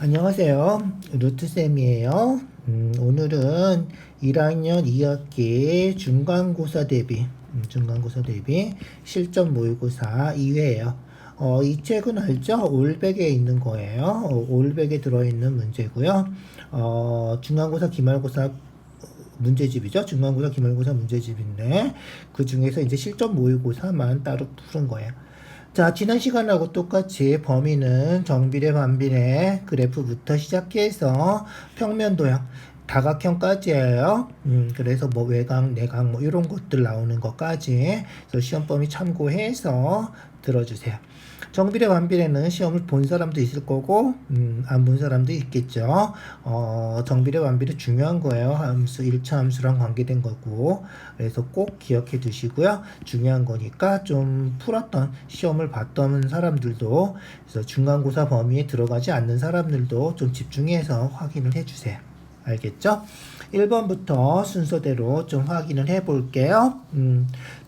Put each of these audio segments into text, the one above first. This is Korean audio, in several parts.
안녕하세요. 루트쌤이에요. 오늘은 1학년 2학기 중간고사 대비 실전 모의고사 2회예요. 이 책은 알죠? 올백에 있는 거예요. 올백에 들어있는 문제고요. 중간고사, 기말고사 문제집이죠. 중간고사, 기말고사 문제집인데 그 중에서 이제 실전 모의고사만 따로 푸는 거예요. 자, 지난 시간하고 똑같이 범위는 정비례, 반비례 그래프부터 시작해서 평면 도형, 다각형까지예요. 그래서 뭐 외곽, 내각 뭐 이런 것들 나오는 것까지. 그래서 시험 범위 참고해서 들어주세요. 정비례, 반비례는 시험을 본 사람도 있을 거고, 안 본 사람도 있겠죠. 정비례, 반비례 중요한 거예요. 함수, 1차 함수랑 관계된 거고. 그래서 꼭 기억해 두시고요. 중요한 거니까 좀 풀었던, 시험을 봤던 사람들도, 그래서 중간고사 범위에 들어가지 않는 사람들도 좀 집중해서 확인을 해 주세요. 알겠죠? 1번부터 순서대로 좀 확인을 해 볼게요.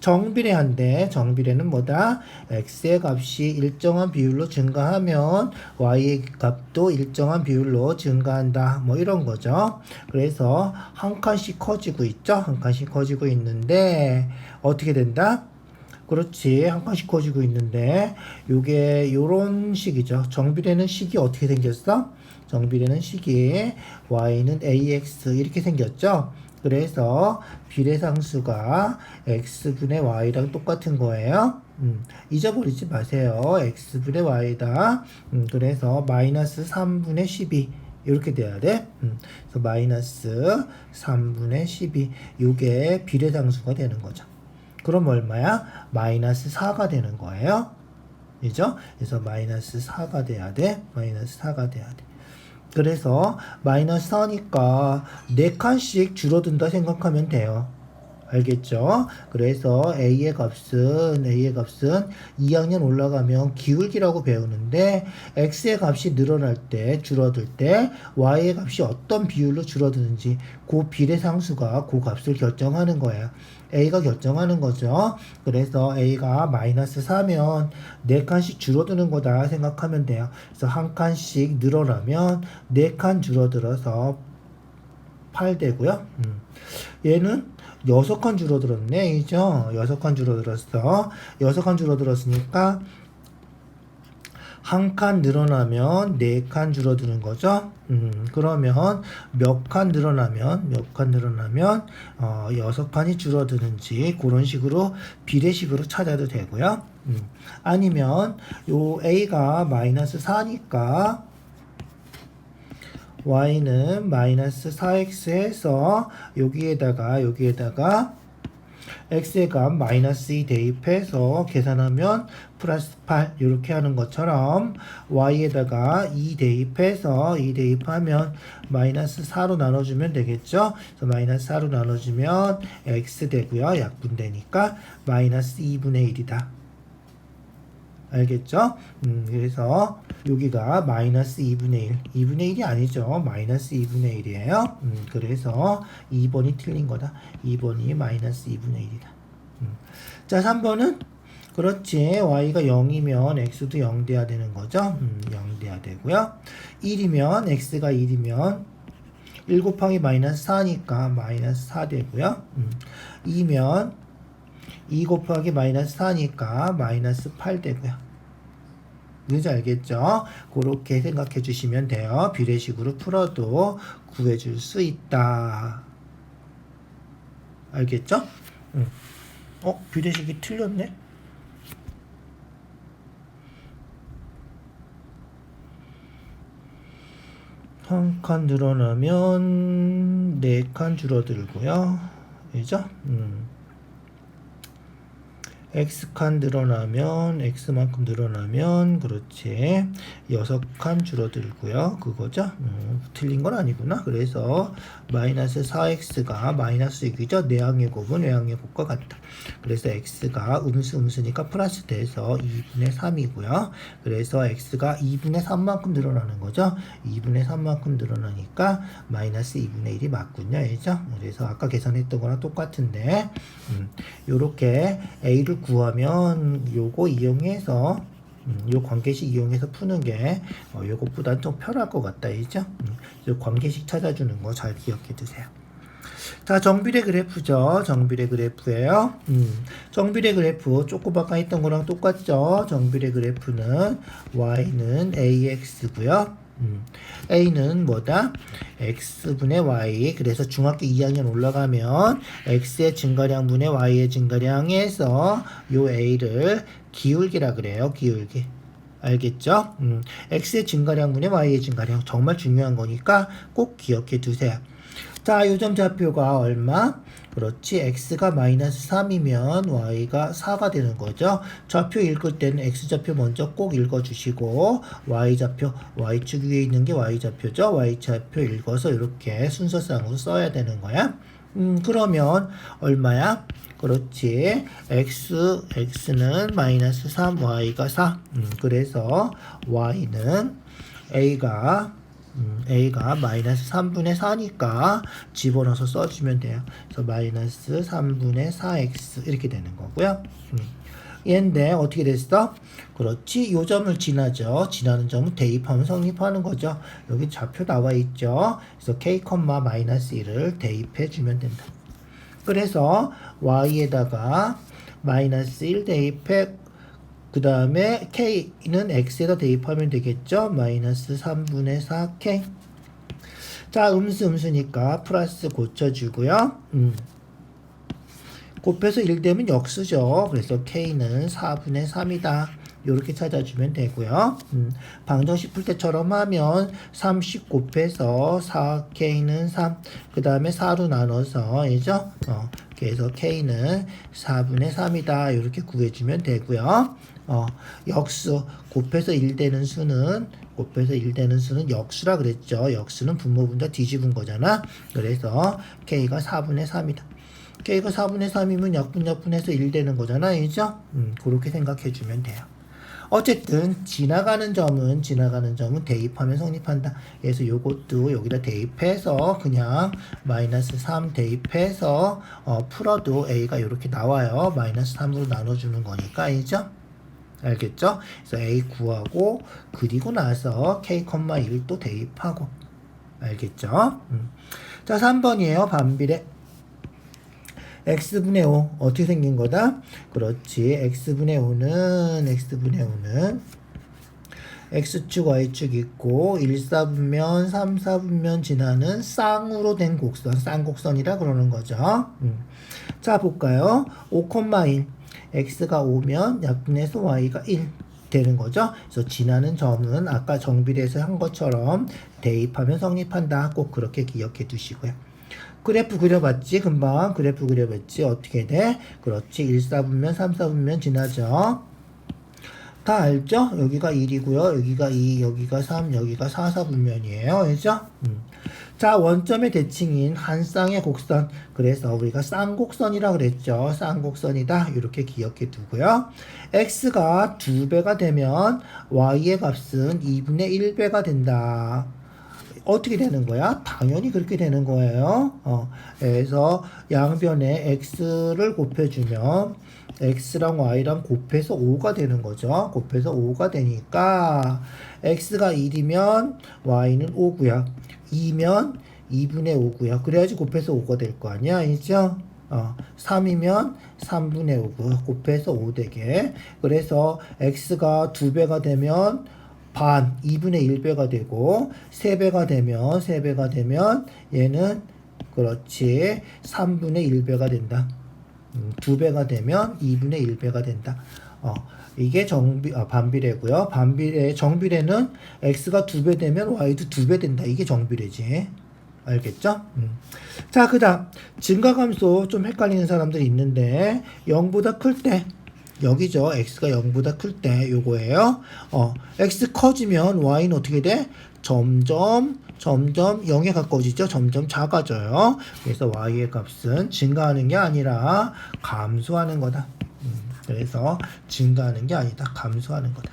정비례한데, 정비례는 뭐다? x의 값이 일정한 비율로 증가하면 y의 값도 일정한 비율로 증가한다. 뭐 이런 거죠. 그래서 한 칸씩 커지고 있죠? 한 칸씩 커지고 있는데, 어떻게 된다? 그렇지. 한 칸씩 커지고 있는데, 요게 요런 식이죠. 정비례는 식이 어떻게 생겼어? 정비례는 식이 y는 ax 이렇게 생겼죠. 그래서 비례상수가 x분의 y랑 똑같은 거예요. 잊어버리지 마세요. x분의 y다. 그래서 마이너스 3분의 12 이렇게 돼야 돼. 그래서 마이너스 3분의 12 요게 비례상수가 되는 거죠. 그럼 얼마야? 마이너스 4가 되는 거예요. 그죠? 그래서 마이너스 4가 돼야 돼. 마이너스 4가 돼야 돼. 그래서 마이너스 4니까 4칸씩 줄어든다 생각하면 돼요. 알겠죠? 그래서 A의 값은 2학년 올라가면 기울기라고 배우는데 X의 값이 늘어날 때, 줄어들 때 Y의 값이 어떤 비율로 줄어드는지 그 비례상수가 그 값을 결정하는 거예요. A가 결정하는 거죠. 그래서 A가 마이너스 4면 4칸씩 줄어드는 거다 생각하면 돼요. 그래서 한 칸씩 늘어나면 4칸 줄어들어서 8 되고요. 얘는 6칸 줄어들었네, 이죠? 6칸 줄어들었어. 6칸 줄어들었으니까 한 칸 늘어나면 4칸 줄어드는 거죠. 그러면 몇 칸 늘어나면 6칸이 줄어드는지 그런 식으로 비례식으로 찾아도 되고요. 아니면 요 A가 마이너스 4니까 y는 마이너스 4x 해서 여기에다가 x의 값 마이너스 2 대입해서 계산하면 플러스 8 이렇게 하는 것처럼 y에다가 2 대입하면 마이너스 4로 나눠주면 되겠죠. 그래서 마이너스 4로 나눠주면 x 되고요. 약분되니까 마이너스 2분의 1이다. 알겠죠? 그래서 여기가 마이너스 2분의 1 2분의 1이 아니죠. 마이너스 2분의 1이에요. 그래서 2번이 틀린 거다. 2번이 마이너스 2분의 1이다. 자, 3번은 그렇지. y가 0이면 x도 0 돼야 되는 거죠. 0 돼야 되고요. 1이면 x가 1이면 1 곱하기 마이너스 4니까 마이너스 4 되고요. 2면 2 곱하기 마이너스 4니까 마이너스 8 되고요. 뭔지 알겠죠? 그렇게 생각해 주시면 돼요. 비례식으로 풀어도 구해줄 수 있다. 알겠죠? 비례식이 틀렸네? 한 칸 늘어나면 4칸 줄어들고요. 그죠? x칸 늘어나면 x만큼 늘어나면 그렇지 6칸 줄어들고요. 그거죠. 틀린 건 아니구나. 그래서 마이너스 4x가 마이너스 6이죠. 내항의 곱은 외항의 곱과 같다. 그래서 x가 음수니까 플러스 돼서 2분의 3이고요. 그래서 x가 2분의 3만큼 늘어나는 거죠. 2분의 3만큼 늘어나니까 마이너스 2분의 1이 맞군요. 그죠? 그래서 아까 계산했던 거랑 똑같은데 요렇게 a를 구하면 요거 이용해서 요 관계식 이용해서 푸는 게 요것보다는 좀 편할 것 같다, 이죠? 요 관계식 찾아주는 거 잘 기억해 두세요. 자, 정비례 그래프죠. 정비례 그래프예요. 정비례 그래프 조금 아까 했던 거랑 똑같죠. 정비례 그래프는 y는 ax고요. a는 뭐다? x분의 y. 그래서 중학교 2학년 올라가면 x의 증가량분의 y의 증가량에서 요 a를 기울기라 그래요. 기울기. 알겠죠? x의 증가량분의 y의 증가량 정말 중요한 거니까 꼭 기억해 두세요. 자, 요점 좌표가 얼마? 그렇지. x가 마이너스 3이면 y가 4가 되는 거죠. 좌표 읽을 때는 x좌표 먼저 꼭 읽어주시고 y좌표, y축 위에 있는 게 y좌표죠. y좌표 읽어서 이렇게 순서상으로 써야 되는 거야. 그러면 얼마야? 그렇지. x는 마이너스 3, y가 4. 그래서 y는 a가 마이너스 3분의 4니까 집어넣어서 써주면 돼요. 그래서 마이너스 3분의 4x 이렇게 되는 거고요. 얘인데 어떻게 됐어? 그렇지. 요 점을 지나죠. 지나는 점은 대입하면 성립하는 거죠. 여기 좌표 나와 있죠. 그래서 k, 마이너스 1을 대입해 주면 된다. 그래서 y에다가 마이너스 1 대입해 그 다음에 k는 x에다 대입하면 되겠죠. 마이너스 3분의 4k. 자, 음수니까 플러스 고쳐주고요. 곱해서 1 되면 역수죠. 그래서 k는 4분의 3이다. 이렇게 찾아주면 되고요. 방정식 풀 때처럼 하면 30 곱해서 4k는 3. 그 다음에 4로 나눠서 그죠? 그래서 k는 4분의 3이다. 이렇게 구해주면 되고요. 역수 곱해서 1 되는 수는 역수라 그랬죠. 역수는 분모분자 뒤집은 거잖아. 그래서 k가 4분의 3이다. k가 4분의 3이면 약분해서 1 되는 거잖아. 그죠? 그렇게 생각해 주면 돼요. 어쨌든 지나가는 점은 대입하면 성립한다. 그래서 요것도 여기다 대입해서 그냥 마이너스 3 대입해서 풀어도 a가 이렇게 나와요. 마이너스 3으로 나눠주는 거니까. 알죠? 알겠죠? 그래서 a 구하고 그리고 나서 k, 1도 대입하고. 알겠죠? 자, 3번이에요. 반비례. x분의 5 어떻게 생긴 거다? 그렇지. x분의 5는 x축 y축 있고 1, 4분면 3, 4분면 지나는 쌍으로 된 곡선, 쌍곡선이라 그러는 거죠. 자, 볼까요? 5,1 x가 5면 약분해서 y가 1 되는 거죠. 그래서 지나는 점은 아까 정비례에서 한 것처럼 대입하면 성립한다. 꼭 그렇게 기억해 두시고요. 그래프 그려봤지? 금방 그래프 그려봤지? 어떻게 돼? 그렇지. 1, 4분면 3, 4분면 지나죠. 다 알죠? 여기가 1이고요. 여기가 2, 여기가 3, 여기가 4, 4분면이에요. 알죠? 자, 원점의 대칭인 한 쌍의 곡선. 그래서 우리가 쌍곡선이라 그랬죠. 쌍곡선이다. 이렇게 기억해 두고요. x가 2배가 되면 y의 값은 2분의 1배가 된다. 어떻게 되는 거야? 당연히 그렇게 되는 거예요. 그래서 양변에 x를 곱해주면 x랑 y랑 곱해서 5가 되는 거죠. 곱해서 5가 되니까 x가 1이면 y는 5고요. 2면 2분의 5고요. 그래야지 곱해서 5가 될 거 아니야. 알죠? 3이면 3분의 5고 곱해서 5 되게. 그래서 x가 2배가 되면 반 2분의 1배가 되고 3배가 되면 얘는 그렇지 3분의 1배가 된다. 2배가 되면 2분의 1배가 된다. 이게 반비례고요. 정비례는 x가 2배 되면 y도 2배 된다. 이게 정비례지. 알겠죠? 자, 그 다음 증가감소 좀 헷갈리는 사람들이 있는데 0보다 클 때 여기죠. x가 0보다 클 때 요거예요. x 커지면 y는 어떻게 돼? 점점 0에 가까워지죠. 점점 작아져요. 그래서 y의 값은 증가하는 게 아니라 감소하는 거다. 그래서 증가하는 게 아니다. 감소하는 거다.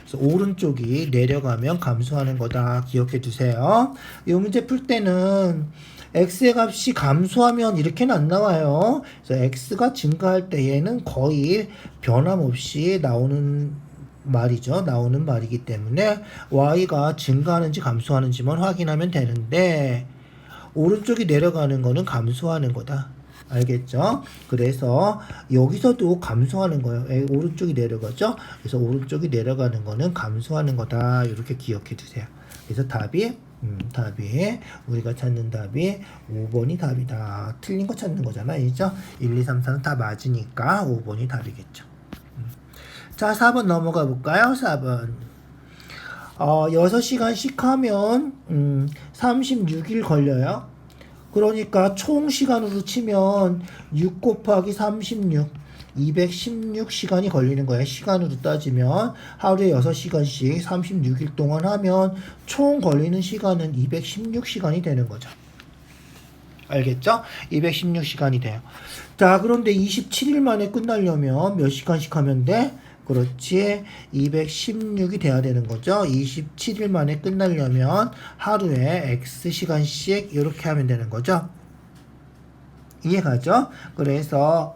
그래서 오른쪽이 내려가면 감소하는 거다. 기억해 두세요. 이 문제 풀 때는 x의 값이 감소하면 이렇게는 안 나와요. 그래서 x가 증가할 때 얘는 거의 변함없이 나오는 말이죠. 나오는 말이기 때문에 y가 증가하는지 감소하는지만 확인하면 되는데 오른쪽이 내려가는 거는 감소하는 거다. 알겠죠? 그래서 여기서도 감소하는 거예요. 오른쪽이 내려가죠? 그래서 오른쪽이 내려가는 거는 감소하는 거다. 이렇게 기억해 두세요. 그래서 답이 우리가 찾는 답이 5번이 답이다. 틀린 거 찾는 거잖아. 그죠? 1, 2, 3, 4는 다 맞으니까 5번이 답이겠죠. 자, 4번 넘어가 볼까요? 4번. 6시간씩 하면 36일 걸려요. 그러니까 총 시간으로 치면 6 곱하기 36, 216시간이 걸리는 거예요. 시간으로 따지면 하루에 6시간씩 36일 동안 하면 총 걸리는 시간은 216시간이 되는 거죠. 알겠죠? 216시간이 돼요. 자, 그런데 27일 만에 끝나려면 몇 시간씩 하면 돼? 그렇지. 216이 돼야 되는 거죠. 27일 만에 끝나려면 하루에 X시간씩 이렇게 하면 되는 거죠. 이해가죠? 그래서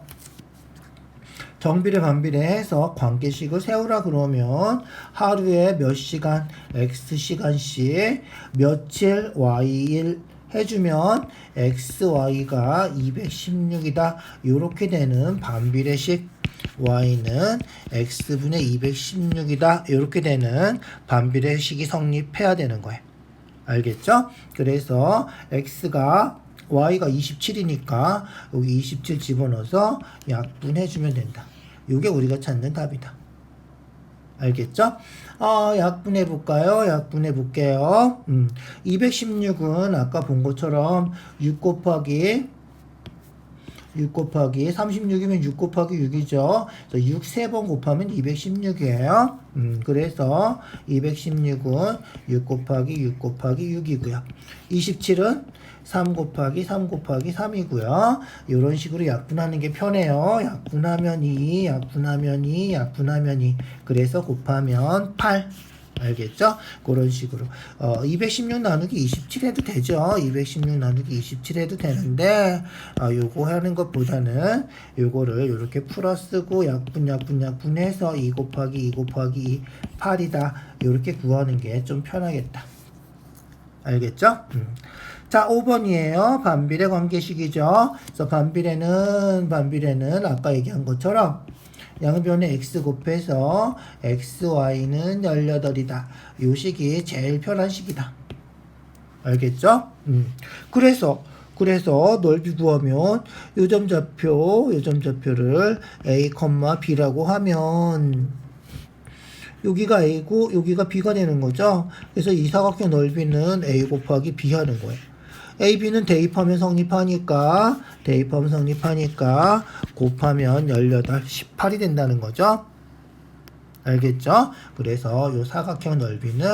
정비례 반비례 해서 관계식을 세우라 그러면 하루에 몇 시간 X시간씩 며칠 Y일 해주면 XY가 216이다. 이렇게 되는 반비례식 y는 x분의 216이다. 이렇게 되는 반비례식이 성립해야 되는 거예요. 알겠죠? 그래서 y가 27이니까 여기 27 집어넣어서 약분해주면 된다. 이게 우리가 찾는 답이다. 알겠죠? 약분해 볼까요? 약분해 볼게요. 216은 아까 본 것처럼 6 곱하기 36이면 6 곱하기 6이죠. 6 3번 곱하면 216이에요. 그래서 216은 6 곱하기 6이고요. 27은 3 곱하기 3이고요. 이런 식으로 약분하는 게 편해요. 약분하면 2. 그래서 곱하면 8. 알겠죠? 그런 식으로 216 나누기 27 해도 되죠. 216 나누기 27 해도 되는데 요거 하는 것보다는 요거를 이렇게 풀어 쓰고 약분해서 2 곱하기 2 8이다. 이렇게 구하는 게 좀 편하겠다. 알겠죠? 자, 5번이에요. 반비례 관계식이죠. 그래서 반비례는 아까 얘기한 것처럼 양변에 x 곱해서 xy는 18이다. 요 식이 제일 편한 식이다. 알겠죠? 그래서 넓이 구하면 요점좌표를 a, b라고 하면 여기가 a고 여기가 b가 되는 거죠. 그래서 이 사각형 넓이는 a 곱하기 b 하는 거예요. AB는 대입하면 성립하니까 곱하면 18, 18이 된다는 거죠. 알겠죠? 그래서 요 사각형 넓이는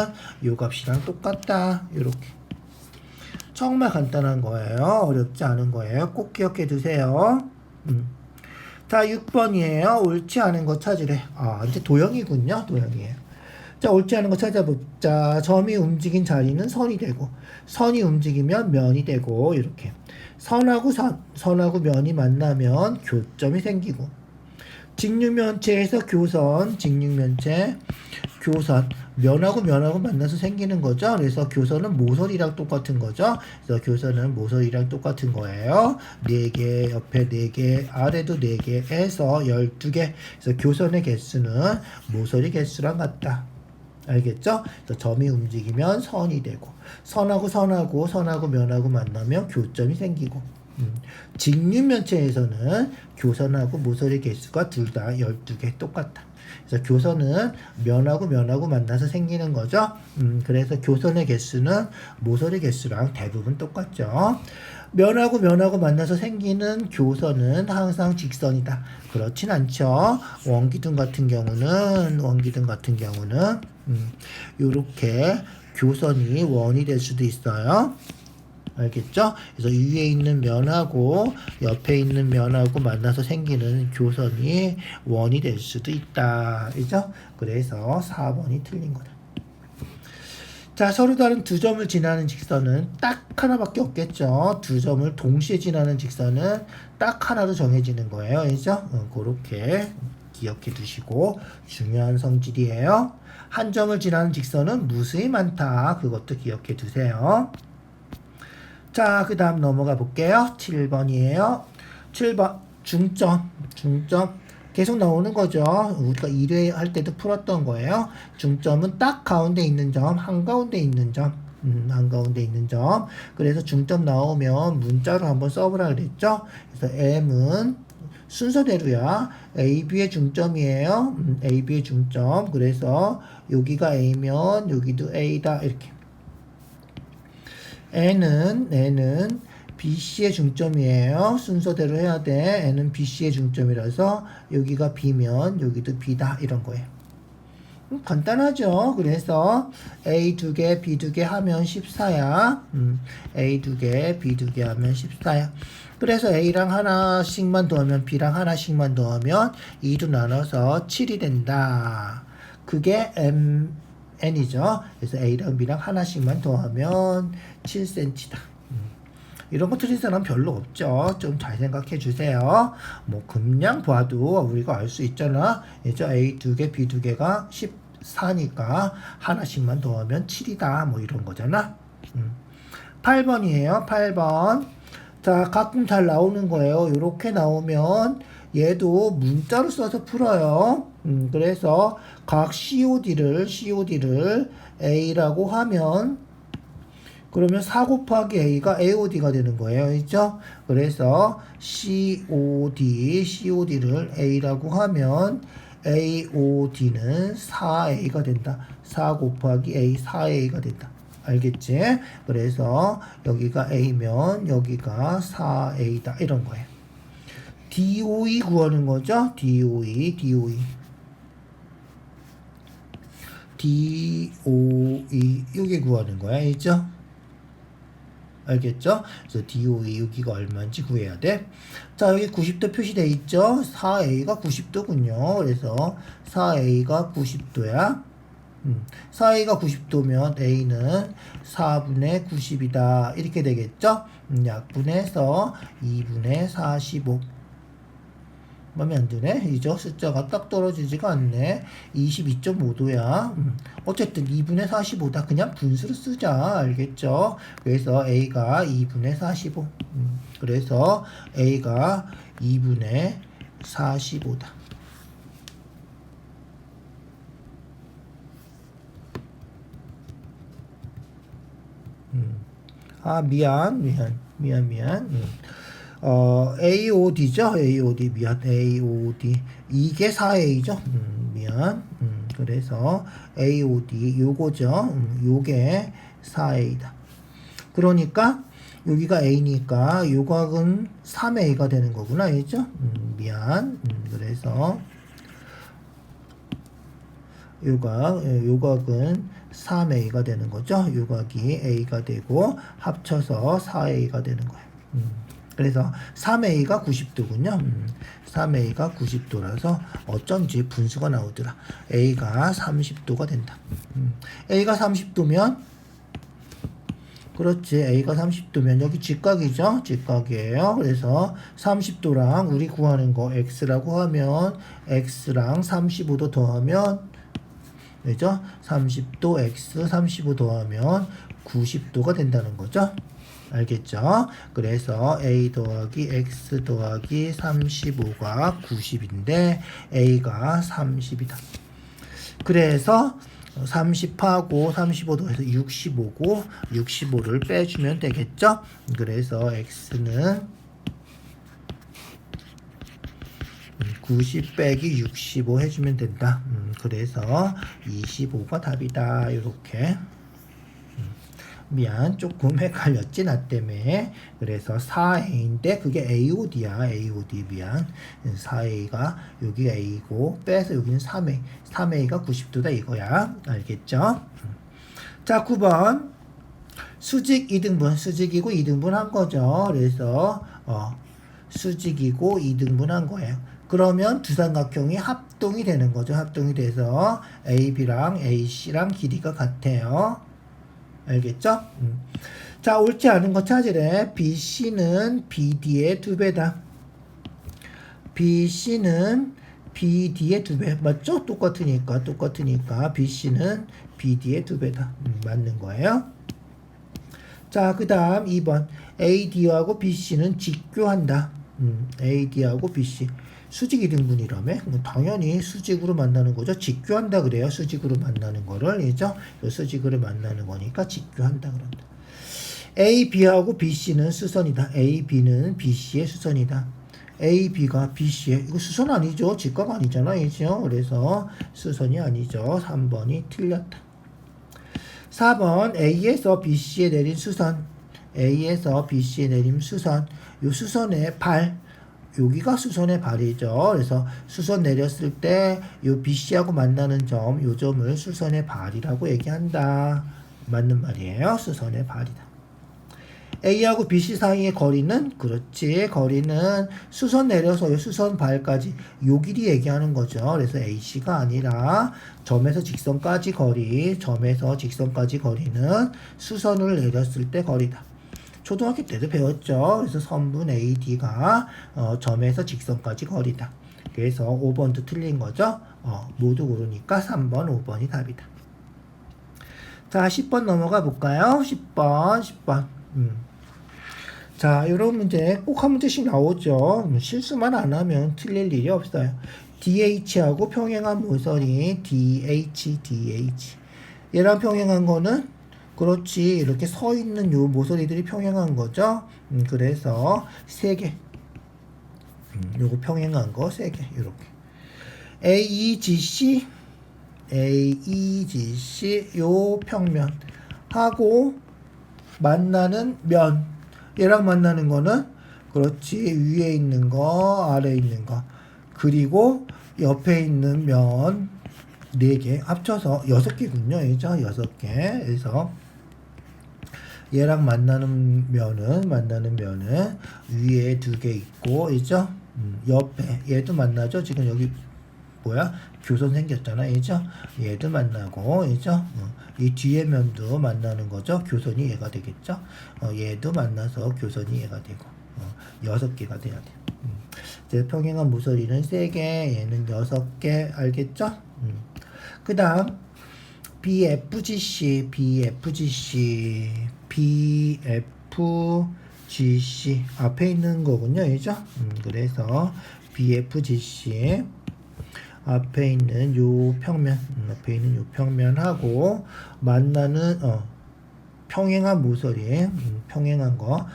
요 값이랑 똑같다. 이렇게. 정말 간단한 거예요. 어렵지 않은 거예요. 꼭 기억해 두세요. 자, 6번이에요. 옳지 않은 거 찾으래. 이제 도형이군요. 도형이에요. 자, 옳지 않은 거 찾아보자. 점이 움직인 자리는 선이 되고, 선이 움직이면 면이 되고, 이렇게. 선하고 면이 만나면 교점이 생기고, 직육면체에서 교선, 면하고 만나서 생기는 거죠. 그래서 교선은 모서리랑 똑같은 거죠. 그래서 교선은 모서리랑 똑같은 거예요. 4개, 옆에 4개, 아래도 4개 해서 12개. 그래서 교선의 개수는 모서리 개수랑 같다. 알겠죠? 그래서 점이 움직이면 선이 되고, 선하고 면하고 만나면 교점이 생기고, 직육면체에서는 교선하고 모서리 개수가 둘 다 12개 똑같다. 그래서 교선은 면하고 만나서 생기는 거죠. 그래서 교선의 개수는 모서리 개수랑 대부분 똑같죠. 면하고 만나서 생기는 교선은 항상 직선이다. 그렇진 않죠. 원기둥 같은 경우는 요렇게 교선이 원이 될 수도 있어요. 알겠죠? 그래서 위에 있는 면하고 옆에 있는 면하고 만나서 생기는 교선이 원이 될 수도 있다. 그죠? 그래서 4번이 틀린 거다. 자, 서로 다른 두 점을 지나는 직선은 딱 하나밖에 없겠죠. 두 점을 동시에 지나는 직선은 딱 하나로 정해지는 거예요. 그죠? 그렇게 기억해 두시고 중요한 성질이에요. 한 점을 지나는 직선은 무수히 많다. 그것도 기억해 두세요. 자, 그 다음 넘어가 볼게요. 7번이에요. 7번 중점 계속 나오는 거죠. 우리가 1회 할 때도 풀었던 거예요. 중점은 딱 가운데 있는 점, 한가운데 있는 점, 한가운데 있는 점. 그래서 중점 나오면 문자로 한번 써보라 그랬죠. 그래서 M은 순서대로야. AB의 중점이에요. AB의 중점. 그래서 여기가 A면 여기도 A다. 이렇게. N은 BC의 중점이에요. 순서대로 해야 돼. N은 BC의 중점이라서 여기가 B면 여기도 B다. 이런 거예요. 간단하죠. 그래서 A 2개, B 2개 하면 14야. A 2개, B 2개 하면 14야. 그래서 A랑 하나씩만 더하면 B랑 하나씩만 더하면 2로 나눠서 7이 된다. 그게 N이죠. 그래서 A랑 B랑 하나씩만 더하면 7cm다. 이런 거 틀린 사람 별로 없죠. 좀 잘 생각해 주세요. 뭐 그냥 봐도 우리가 알 수 있잖아. 이제 A 2개, B 2개가 14니까 하나씩만 더하면 7이다. 뭐 이런 거잖아. 8번이에요. 8번. 자, 가끔 잘 나오는 거예요. 이렇게 나오면 얘도 문자로 써서 풀어요. 그래서 각 COD를 A라고 하면 그러면 4 곱하기 A가 AOD가 되는 거예요. 있죠? 그래서 COD를 A라고 하면 AOD는 4A가 된다. 4 곱하기 A 4A가 된다. 알겠지? 그래서 여기가 A면 여기가 4A다. 이런 거예요. DOE 구하는 거죠? DOE. 이게 구하는 거야. 있죠? 알겠죠? 그래서 DOE 여기가 얼마인지 구해야 돼. 자, 여기 90도 표시되어 있죠? 4A가 90도군요. 그래서 4A가 90도야. 4A가 90도면 A는 4분의 90이다. 이렇게 되겠죠? 약분해서 2분의 45. 마음에 안 드네? 이죠? 숫자가 딱 떨어지지가 않네. 22.5도야. 어쨌든 2분의 45다. 그냥 분수로 쓰자. 알겠죠? 그래서 A가 2분의 45. 그래서 A가 2분의 45다. 아, 미안. AOD죠? AOD, 미안. AOD. 이게 4A죠? 미안. 그래서 AOD, 요거죠? 요게 4A다. 그러니까, 여기가 A니까, 요각은 3A가 되는 거구나. 알죠? 미안. 그래서, 요각은 3A가 되는 거죠. 요각이 A가 되고, 합쳐서 4A가 되는 거예요. 그래서 3A가 90도군요. 3A가 90도라서 어쩐지 분수가 나오더라. A가 30도가 된다. A가 30도면 그렇지. A가 30도면 여기 직각이죠. 직각이에요. 그래서 30도랑 우리 구하는 거 X라고 하면 X랑 35도 더하면 그죠? 30도 X 35 더하면 90도가 된다는 거죠. 알겠죠? 그래서 A 더하기 X 더하기 35가 90인데 A가 30이다. 그래서 30하고 35 더해서 65고 65를 빼주면 되겠죠? 그래서 X는 90 빼기 65 해주면 된다. 그래서 25가 답이다. 이렇게. 미안, 조금 헷갈렸지, 나 때문에. 그래서 4A인데 그게 AOD야. AOD 미안. 4A가 여기가 A고 빼서 여기는 3A. 3A가 90도다 이거야. 알겠죠? 자, 9번. 수직 2등분. 수직이고 2등분 한 거죠. 그래서 수직이고 2등분 한 거예요. 그러면 두 삼각형이 합동이 되는 거죠. 합동이 돼서 AB랑 AC랑 길이가 같아요. 알겠죠? 자, 옳지 않은 거 찾으래. BC는 BD의 2배다. BC는 BD의 2배. 맞죠? 똑같으니까 BC는 BD의 2배다. 맞는 거예요. 자, 그 다음 2번. AD하고 BC는 직교한다. AD하고 BC. 수직 이등분이라며? 당연히 수직으로 만나는 거죠. 직교한다 그래요. 수직으로 만나는 거를. 그죠? 수직으로 만나는 거니까 직교한다 그런다. AB하고 BC는 수선이다. AB는 BC의 수선이다. AB가 BC의, 이거 수선 아니죠? 직각 아니잖아요. 그죠? 그래서 수선이 아니죠. 3번이 틀렸다. 4번 A에서 BC에 내린 수선. A에서 BC에 내린 수선. 요 수선의 발. 여기가 수선의 발이죠. 그래서 수선 내렸을 때 요 BC하고 만나는 점, 요 점을 수선의 발이라고 얘기한다. 맞는 말이에요. 수선의 발이다. A하고 BC 사이의 거리는, 그렇지, 거리는 수선 내려서 요 수선 발까지 요 길이 얘기하는 거죠. 그래서 AC가 아니라 점에서 직선까지 거리, 점에서 직선까지 거리는 수선을 내렸을 때 거리다. 초등학교 때도 배웠죠. 그래서 선분 AD가 점에서 직선까지 거리다. 그래서 5번도 틀린 거죠. 모두 고르니까 3번, 5번이 답이다. 자, 10번 넘어가 볼까요? 10번. 자, 이런 문제 꼭 한 문제씩 나오죠. 실수만 안 하면 틀릴 일이 없어요. DH하고 평행한 모서리 DH. 얘랑 평행한 거는 그렇지, 이렇게 서 있는 요 모서리들이 평행한 거죠. 그래서 3개. 요거 평행한 거 3개. 이렇게. AEGC 요 평면 하고 만나는 면. 얘랑 만나는 거는 그렇지, 위에 있는 거, 아래에 있는 거. 그리고 옆에 있는 면 4개 합쳐서 6개군요. 그죠? 6개. 그래서 얘랑 만나는 면은 위에 2개 있고, 그죠? 옆에 얘도 만나죠. 지금 여기 뭐야? 교선 생겼잖아. 그죠? 얘도 만나고, 그죠? 이 뒤에 면도 만나는 거죠. 교선이 얘가 되겠죠? 얘도 만나서 교선이 얘가 되고, 6개가 돼야 돼. 이제 평행한 모서리는 3개, 얘는 6개, 알겠죠? 그 다음 BFGC 앞에 있는 거군요. 그죠? 그래서 BFGC 앞에 있는 요 평면하고 만나는 평행한 모서리, 평행한 거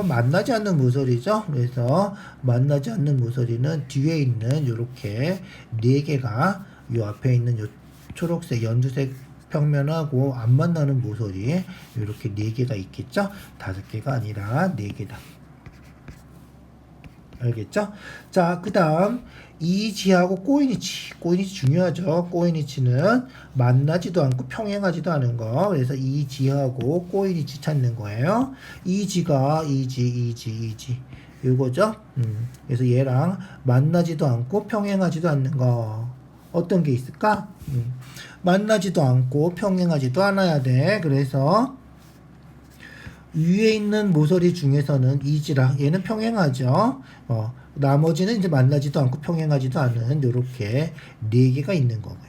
만나지 않는 모서리죠. 그래서 만나지 않는 모서리는 뒤에 있는 요렇게 4개가 요 앞에 있는 요 초록색 연두색 평면하고 안 만나는 모서리 이렇게 4개가 있겠죠. 5개가 아니라 4개다. 알겠죠? 자, 그 다음 이지하고 꼬인위치 중요하죠. 꼬인위치는 만나지도 않고 평행하지도 않은 거. 그래서 이지하고 꼬인위치 찾는 거예요. 이지가 이지 이거죠. 그래서 얘랑 만나지도 않고 평행하지도 않는 거. 어떤 게 있을까? 만나지도 않고 평행하지도 않아야 돼. 그래서 위에 있는 모서리 중에서는 이지랑 얘는 평행하죠. 나머지는 이제 만나지도 않고 평행하지도 않은 요렇게 4개가 있는 거고요.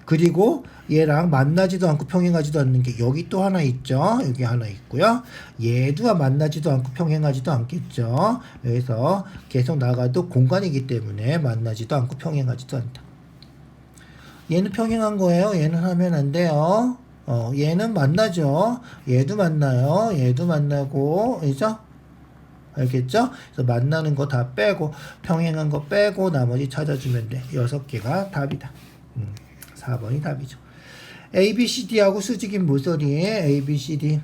그리고 얘랑 만나지도 않고 평행하지도 않는 게 여기 또 하나 있죠. 여기 하나 있고요. 얘도 만나지도 않고 평행하지도 않겠죠. 그래서 계속 나가도 공간이기 때문에 만나지도 않고 평행하지도 않다. 얘는 평행한 거예요. 얘는 하면 안 돼요. 얘는 만나죠. 얘도 만나요. 얘도 만나고, 그죠? 알겠죠? 그래서 만나는 거 다 빼고, 평행한 거 빼고, 나머지 찾아주면 돼. 6개가 답이다. 4번이 답이죠. ABCD하고 수직인 모서리에 ABCD.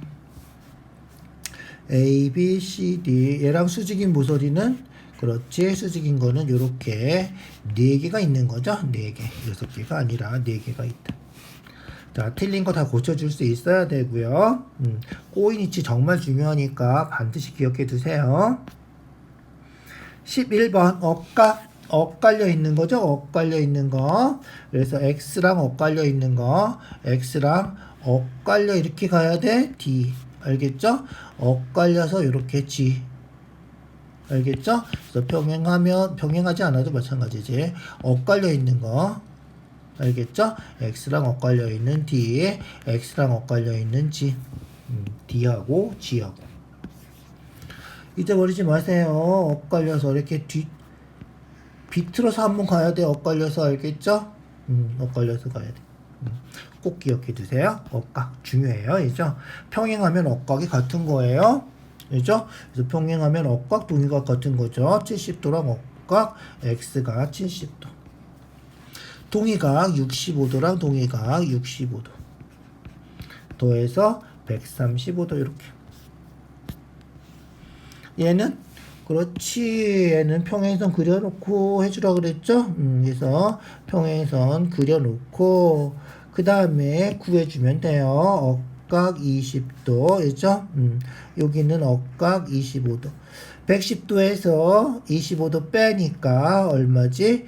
얘랑 수직인 모서리는 그렇지, 수직인 거는 요렇게 4개가 있는 거죠. 4개. 6개가 아니라 4개가 있다. 자, 틀린 거 다 고쳐줄 수 있어야 되고요. 꼬인위치 정말 중요하니까 반드시 기억해 두세요. 11번 엇갈려 있는 거죠. 엇갈려 있는 거. 그래서 X랑 엇갈려 있는 거. X랑 엇갈려 이렇게 가야 돼. D. 알겠죠? 엇갈려서 이렇게 G. 알겠죠? 그래서 병행하지 않아도 마찬가지지. 엇갈려 있는 거. 알겠죠? x랑 엇갈려 있는 d, x랑 엇갈려 있는 g. d하고 g하고. 잊어버리지 마세요. 엇갈려서 이렇게 비틀어서 한번 가야 돼. 엇갈려서. 알겠죠? 엇갈려서 가야 돼. 꼭 기억해 두세요. 엇각 중요해요. 이죠? 평행하면 엇각이 같은 거예요. 그죠? 그래서 평행하면 엇각, 동의각 같은 거죠. 70도랑 엇각, x가 70도. 동의각 65도랑 동의각 65도. 더해서 135도 이렇게. 얘는 그렇지. 얘는 평행선 그려놓고 해주라 그랬죠? 그래서 평행선 그려놓고 그 다음에 구해주면 돼요. 엇각 20도, 그죠? 여기는 엇각 25도. 110도에서 25도 빼니까 얼마지?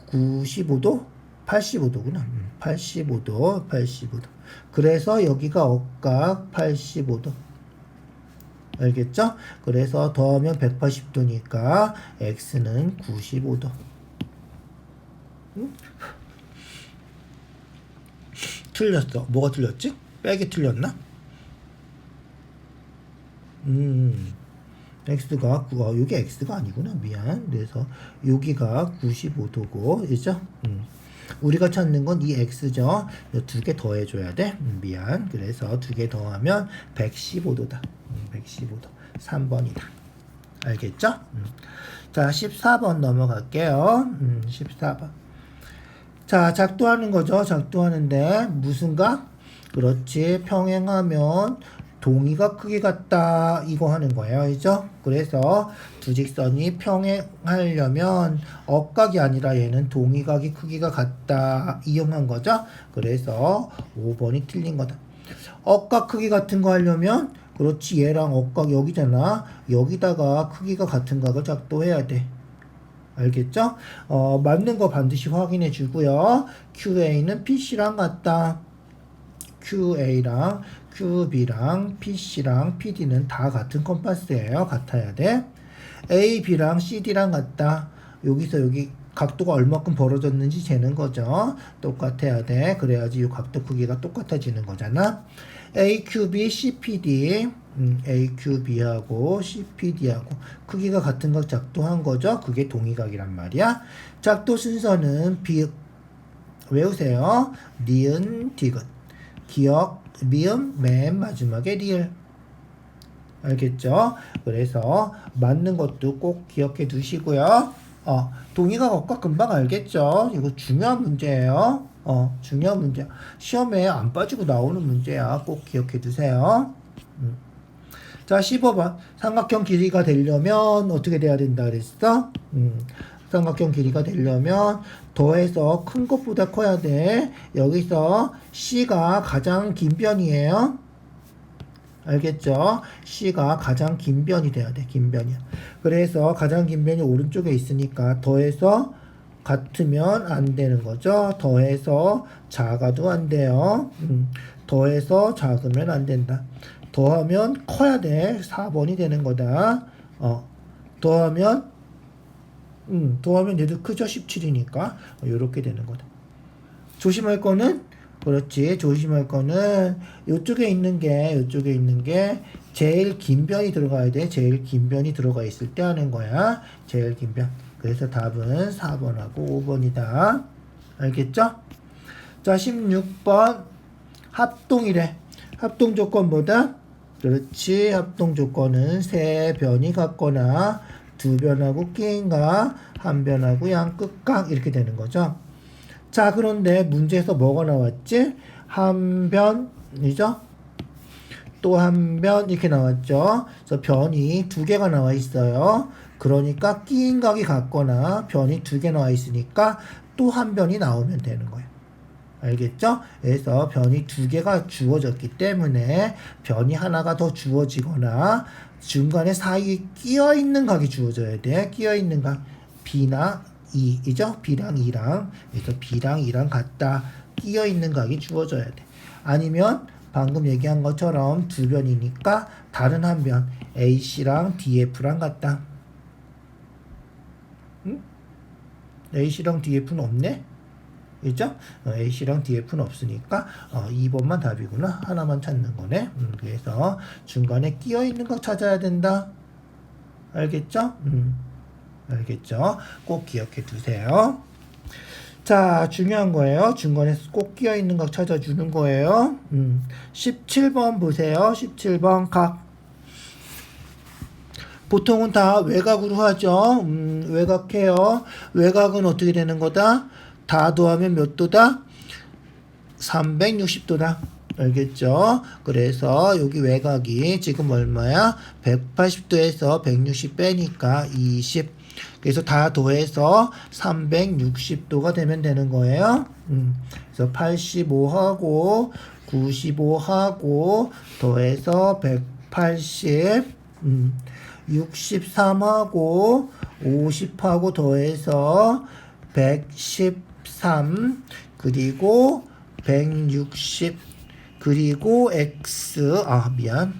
95도? 85도구나. 85도, 85도. 그래서 여기가 엇각 85도. 알겠죠? 그래서 더하면 180도니까 x는 95도. 틀렸어. 뭐가 틀렸지? 빼기 틀렸나? x가 여기 x가 아니구나. 미안. 그래서 여기가 95도고, 그죠? 우리가 찾는 건 이 x죠. 두 개 더해줘야 돼. 미안. 그래서 두 개 더하면 115도다. 115도. 3번이다. 알겠죠? 자, 14번 넘어갈게요. 14번. 자, 작도하는 거죠. 작도하는데 무슨 각? 그렇지. 평행하면 동의각 크기 같다. 이거 하는 거예요. 그죠? 그래서 두 직선이 평행하려면 엇각이 아니라 얘는 동의각이 크기가 같다. 이용한 거죠. 그래서 5번이 틀린 거다. 엇각 크기 같은 거 하려면 그렇지. 얘랑 엇각 여기잖아. 여기다가 크기가 같은 각을 작도해야 돼. 알겠죠? 맞는 거 반드시 확인해 주고요. QA는 PC랑 같다. QA랑 QB랑 PC랑 PD는 다 같은 컴파스예요. 같아야 돼. AB랑 CD랑 같다. 여기서 여기 각도가 얼마큼 벌어졌는지 재는 거죠. 똑같아야 돼. 그래야지 이 각도 크기가 똑같아지는 거잖아. AQB, CPD, AQB하고 CPD하고 크기가 같은 각 작도한 거죠. 그게 동의각이란 말이야. 작도 순서는 외우세요. 니은, 디귿. 기억, 미음, 맨 마지막에 리을. 알겠죠? 그래서 맞는 것도 꼭 기억해 두시고요. 동의각 엇각 금방 알겠죠? 이거 중요한 문제예요. 중요한 문제. 시험에 안 빠지고 나오는 문제야. 꼭 기억해 두세요. 자, 15번. 삼각형 길이가 되려면 어떻게 돼야 된다 그랬어? 삼각형 길이가 되려면 더해서 큰 것보다 커야 돼. 여기서 C가 가장 긴 변이에요. 알겠죠? C가 가장 긴 변이 돼야 돼. 긴 변이야. 그래서 가장 긴 변이 오른쪽에 있으니까 더해서 같으면 안 되는 거죠. 더해서 작아도 안 돼요. 더해서 작으면 안 된다. 더하면 커야 돼. 4번이 되는 거다. 더하면 얘도 크죠? 17이니까. 요렇게 되는 거다. 조심할 거는, 그렇지. 조심할 거는, 요쪽에 있는 게 제일 긴 변이 들어가야 돼. 제일 긴 변이 들어가 있을 때 하는 거야. 제일 긴 변. 그래서 답은 4번하고 5번이다. 알겠죠? 자, 16번. 합동이래. 합동 조건보다, 그렇지. 합동 조건은 세 변이 같거나, 두 변하고 끼인가, 한 변하고 양끝각 이렇게 되는 거죠. 자, 그런데 문제에서 뭐가 나왔지? 한 변이죠? 또 한 변 이렇게 나왔죠. 그래서 변이 두 개가 나와 있어요. 그러니까 끼인 각이 같거나 변이 두 개 나와 있으니까 또 한 변이 나오면 되는 거예요. 알겠죠? 그래서 변이 두 개가 주어졌기 때문에 변이 하나가 더 주어지거나 중간에 사이에 끼어있는 각이 주어져야 돼. 끼어있는 각 B나 E이죠? B랑 E랑. 그래서 B랑 E랑 같다. 끼어있는 각이 주어져야 돼. 아니면 방금 얘기한 것처럼 두 변이니까 다른 한 변 AC랑 DF랑 같다. 응? AC랑 DF는 없네? 그죠? AC랑 DF는 없으니까 2번만 답이구나. 하나만 찾는 거네. 그래서 중간에 끼어 있는 거 찾아야 된다. 알겠죠? 알겠죠? 꼭 기억해 두세요. 자, 중요한 거예요. 중간에 꼭 끼어 있는 각 찾아주는 거예요. 17번 보세요. 17번 각. 보통은 다 외곽으로 하죠. 외곽해요. 외곽은 어떻게 되는 거다? 다 더하면 몇 도다? 360도다. 알겠죠? 그래서 여기 외곽이 지금 얼마야? 180도에서 160 빼니까 20. 그래서 다 더해서 360도가 되면 되는 거예요. 그래서 85하고 95하고 더해서 180. 63하고 50하고 더해서 113 그리고 160 그리고 x 미안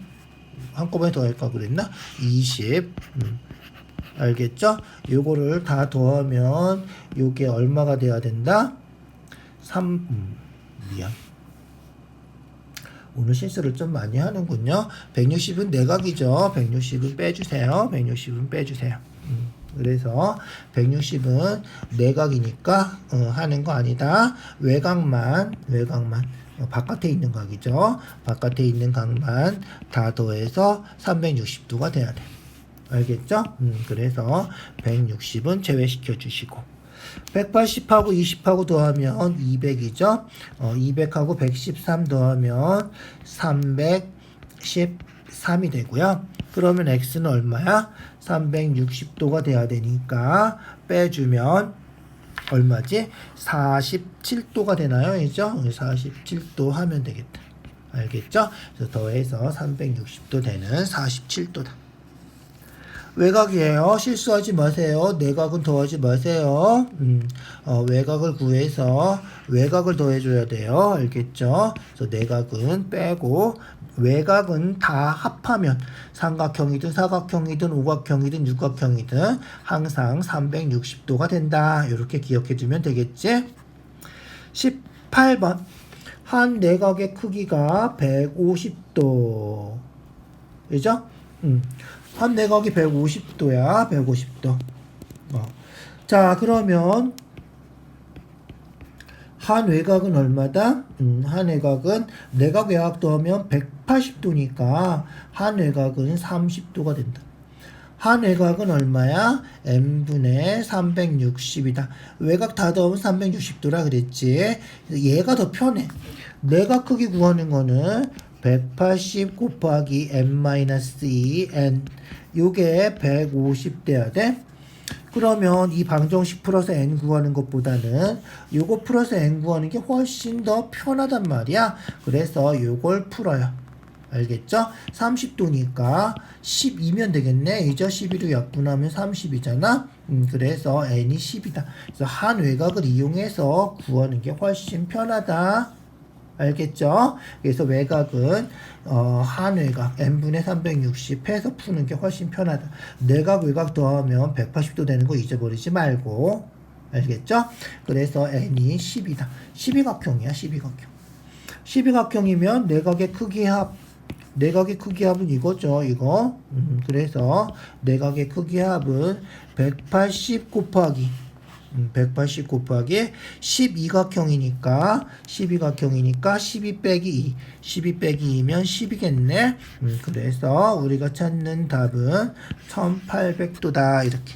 한꺼번에 더할까 그랬나? 20 알겠죠? 요거를 다 더하면 요게 얼마가 돼야 된다? 3 미안 오늘 실수를 좀 많이 하는군요. 160은 내각이죠. 160은 빼주세요. 160은 빼주세요. 그래서 160은 내각이니까 하는 거 아니다. 외곽만 바깥에 있는 각이죠. 바깥에 있는 각만 다 더해서 360도가 돼야 돼. 알겠죠? 그래서 160은 제외시켜 주시고 180하고 20하고 더하면 200이죠. 200하고 113 더하면 313이 되고요. 그러면 x는 얼마야? 360도가 돼야 되니까 빼주면 얼마지? 47도가 되나요? 이죠? 47도 하면 되겠다. 알겠죠? 그래서 더해서 360도 되는 47도다. 외곽이에요. 실수하지 마세요. 내각은 더하지 마세요. 외곽을 구해서 외곽을 더해줘야 돼요. 알겠죠? 그래서 내각은 빼고 외곽은 다 합하면 삼각형이든 사각형이든 오각형이든 육각형이든 항상 360도가 된다. 이렇게 기억해주면 되겠지? 18번 한 내각의 크기가 150도 그죠? 한 내각이 150도야. 150도. 자, 그러면 한 외곽은 얼마다? 한 외곽은 내각 외곽 더하면 180도니까 한 외곽은 30도가 된다. 한 외곽은 얼마야? n분의 360이다. 외곽 다 더하면 360도라 그랬지. 얘가 더 편해. 내각 크기 구하는 거는 180 곱하기 n-2 n 요게 150 돼야 돼. 그러면 이 방정식 플러스 n 구하는 것보다는 요거 플러스 n 구하는 게 훨씬 더 편하단 말이야. 그래서 요걸 풀어요. 알겠죠? 30도니까 12면 되겠네. 이제 12로 약분하면 30이잖아. 그래서 n이 10이다. 그래서 한 외곽을 이용해서 구하는 게 훨씬 편하다. 알겠죠? 그래서 외곽은 한 외곽 n분의 360 해서 푸는 게 훨씬 편하다. 내각 외곽 더하면 180도 되는 거 잊어버리지 말고. 알겠죠? 그래서 n이 10이다. 12각형이야. 12각형. 12각형이면 내각의 크기 합 내각의 크기 합은 이거죠. 이거. 그래서 내각의 크기 합은 180 곱하기 12각형이니까 12 빼기 2 12 빼기 2면 10이겠네. 그래서 우리가 찾는 답은 1800도다. 이렇게.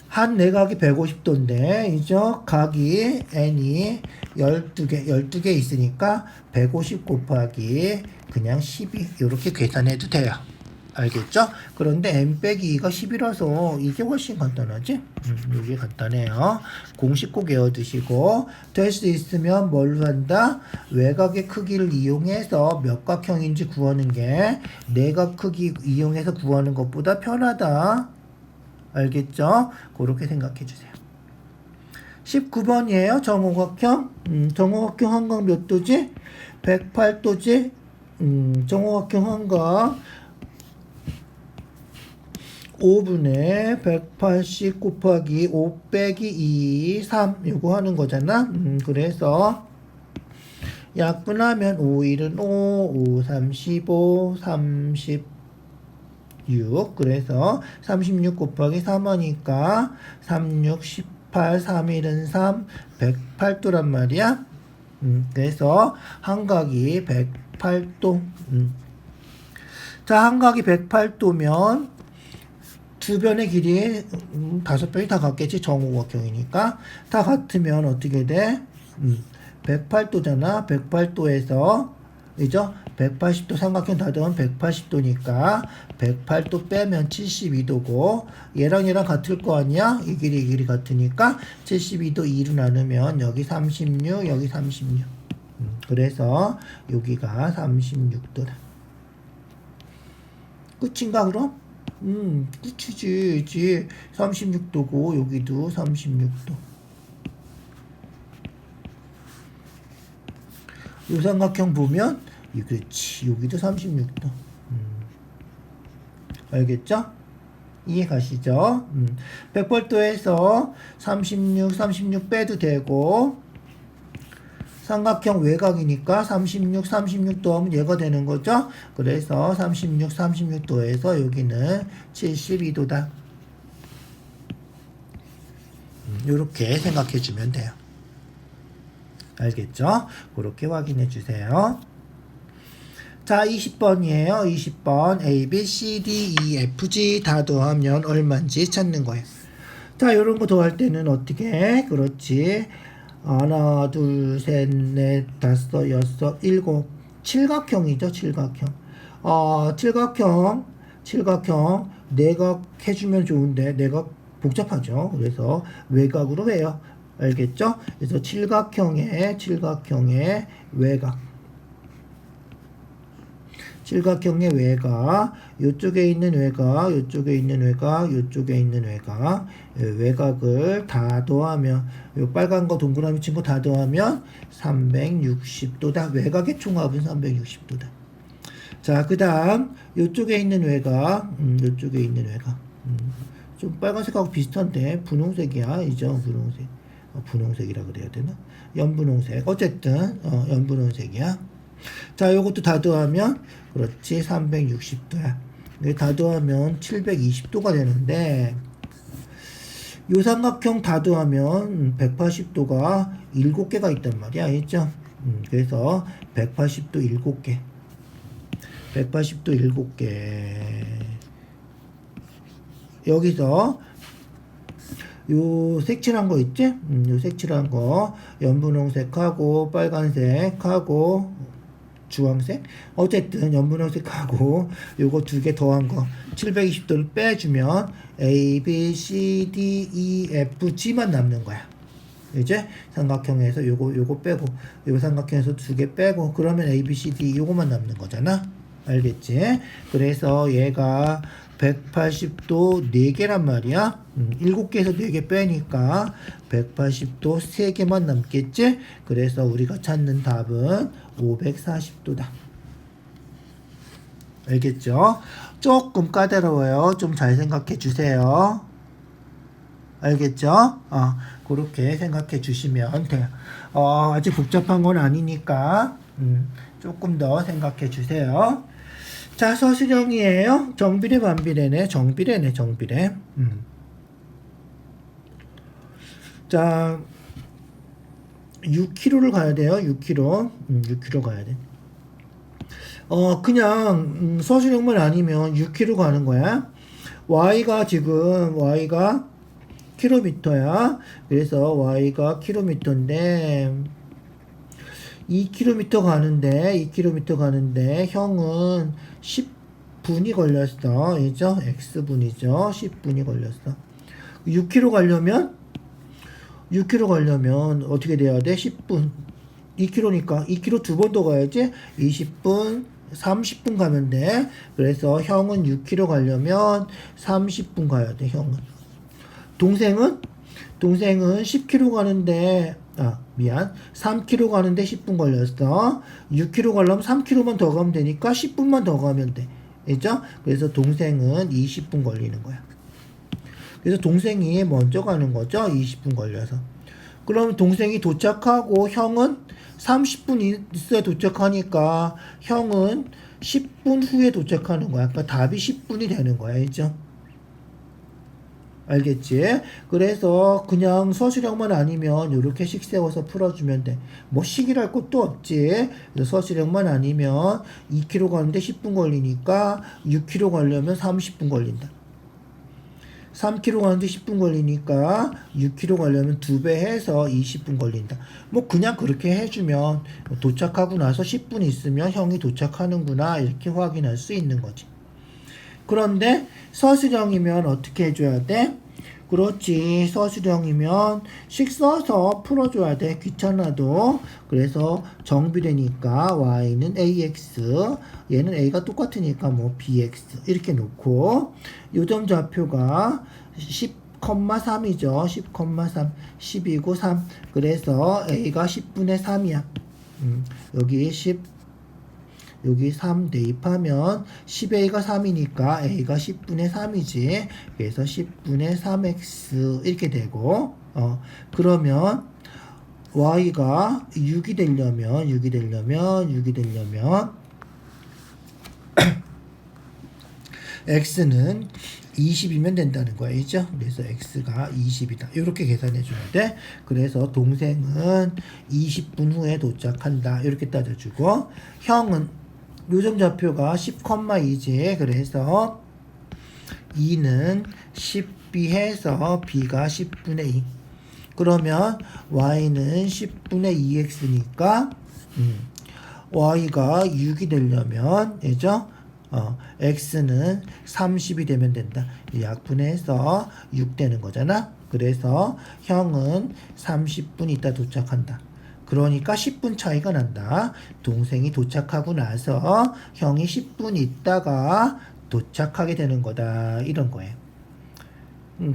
한 내각이 150도인데 이죠? 각이 n이 12개 있으니까 150 곱하기 그냥 12 이렇게 계산해도 돼요. 알겠죠? 그런데 n 빼기 2가 10이라서 이게 훨씬 간단하지? 이게 간단해요. 공식 꼭 외워두시고 될 수 있으면 뭘로 한다? 외곽의 크기를 이용해서 몇 각형인지 구하는 게 내각 크기 이용해서 구하는 것보다 편하다. 알겠죠? 그렇게 생각해 주세요. 19번이에요. 정오각형. 정오각형 한각 몇 도지? 108도지? 정오각형 한각 5분의 180 곱하기 5 빼기 2, 3 요거 하는 거잖아. 그래서 약분하면 5, 1은 5, 5, 3, 15, 36 그래서 36 곱하기 3 하니까 3, 6, 18, 3, 1은 3, 108도란 말이야. 그래서 한각이 108도. 자, 한각이 108도면 두 변의 길이 5변이 다 같겠지. 정오각형이니까 다 같으면 어떻게 돼? 108도잖아. 108도에서 그죠? 180도 삼각형 다 더하면 180도니까 108도 빼면 72도고 얘랑 같을 거 아니야? 이 길이 같으니까 72도 2로 나누면 여기 36 여기 36 그래서 여기가 36도다. 끝인가 그럼? 끝이지. 36도고 여기도 36도. 요 삼각형 보면 그렇지. 여기도 36도. 알겠죠? 이해 가시죠? 108도에서 36 빼도 되고 삼각형 외곽이니까 36 하면 얘가 되는 거죠? 그래서 36도에서 여기는 72도다. 이렇게 생각해 주면 돼요. 알겠죠? 그렇게 확인해 주세요. 자, 20번이에요. 20번 A, B, C, D, E, F, G 다 더하면 얼마인지 찾는 거예요. 자, 이런 거 더할 때는 어떻게 해? 그렇지. 하나, 둘, 셋, 넷, 다섯, 여섯, 일곱. 칠각형이죠, 칠각형. 칠각형. 내각 해주면 좋은데, 내각 복잡하죠. 그래서 외곽으로 해요. 알겠죠? 그래서 칠각형의 외곽. 칠각형의 외곽, 요쪽에 있는 외곽, 외곽을 다 더하면, 요 빨간 거 동그라미 친 거 다 더하면 360도다. 외곽의 총합은 360도다. 자, 그 다음, 요쪽에 있는 외곽, 좀 빨간색하고 비슷한데, 분홍색이야. 이죠, 분홍색. 분홍색이라 그래야 되나? 연분홍색. 어쨌든, 연분홍색이야. 자, 요것도 다 더하면, 그렇지, 360도야. 다 더하면 720도가 되는데, 요 삼각형 다 더하면 180도가 7개가 있단 말이야. 알겠죠? 그래서 180도 7개. 180도 7개. 여기서 요 색칠한 거 있지? 요 색칠한 거 연분홍색하고 빨간색하고 주황색 어쨌든 연분홍색하고 요거 두 개 더한 거 720도를 빼주면 A, B, C, D, E, F, G만 남는 거야. 이제 삼각형에서 요거 빼고 요 삼각형에서 두 개 빼고 그러면 A, B, C, D 요거만 남는 거잖아. 알겠지? 그래서 얘가 180도 4개란 말이야. 7개에서 4개 빼니까 180도 3개만 남겠지? 그래서 우리가 찾는 답은 540도다. 알겠죠? 조금 까다로워요. 좀 잘 생각해 주세요. 알겠죠? 그렇게 생각해 주시면 돼요. 아직 복잡한 건 아니니까 조금 더 생각해 주세요. 자, 서술형이에요. 정비례 반비례네. 정비례. 자, 6km를 가야 돼요. 6km 가야 돼. 그냥 서술형만 아니면 6km 가는 거야. y가 킬로미터야. 그래서 y가 킬로미터인데 2km 가는데 형은 10분이 걸렸어. 그죠? x분이죠. 10분이 걸렸어. 6km 가려면 어떻게 돼야 돼? 10분. 2km니까 2km 두 번 더 가야지. 20분, 30분 가면 돼. 그래서 형은 6km 가려면 30분 가야 돼. 형은. 동생은 10km 가는데 3km 가는데 10분 걸렸어. 6km 가려면 3km만 더 가면 되니까 10분만 더 가면 돼. 그죠? 그래서 동생은 20분 걸리는 거야. 그래서 동생이 먼저 가는 거죠. 20분 걸려서. 그럼 동생이 도착하고 형은 30분 있어야 도착하니까 형은 10분 후에 도착하는 거야. 그러니까 답이 10분이 되는 거야. 알죠? 알겠지? 그래서 그냥 서술형만 아니면 이렇게 식 세워서 풀어주면 돼. 뭐 식이랄 것도 없지. 그래서 서술형만 아니면 2km 가는데 10분 걸리니까 6km 가려면 30분 걸린다. 3km 가는데 10분 걸리니까 6km 가려면 2배 해서 20분 걸린다. 뭐 그냥 그렇게 해주면 도착하고 나서 10분 있으면 형이 도착하는구나 이렇게 확인할 수 있는 거지. 그런데 서술형이면 어떻게 해줘야 돼? 그렇지. 서술형이면 식 써서 풀어줘야 돼. 귀찮아도. 그래서 정비례니까 y는 ax, 얘는 a가 똑같으니까 뭐 bx 이렇게 놓고 요점 좌표가 10,3이죠. 10,3, 10이고 3. 그래서 a가 10분의 3이야. 여기 10 여기 3 대입하면 10a가 3이니까 a가 10분의 3이지. 그래서 10분의 3x 이렇게 되고 그러면 y가 6이 되려면 x는 20이면 된다는 거죠. 그래서 x가 20이다. 이렇게 계산해 줘야 돼. 그래서 동생은 20분 후에 도착한다. 이렇게 따져주고 형은 요점 좌표가 10,2지. 그래서 2는 10b 해서 b가 10분의 2. 그러면 y는 10분의 2x니까 y가 6이 되려면 그죠? x는 30이 되면 된다. 약분해서 6 되는 거잖아. 그래서 형은 30분 있다 도착한다. 그러니까 10분 차이가 난다. 동생이 도착하고 나서 형이 10분 있다가 도착하게 되는 거다. 이런 거예요.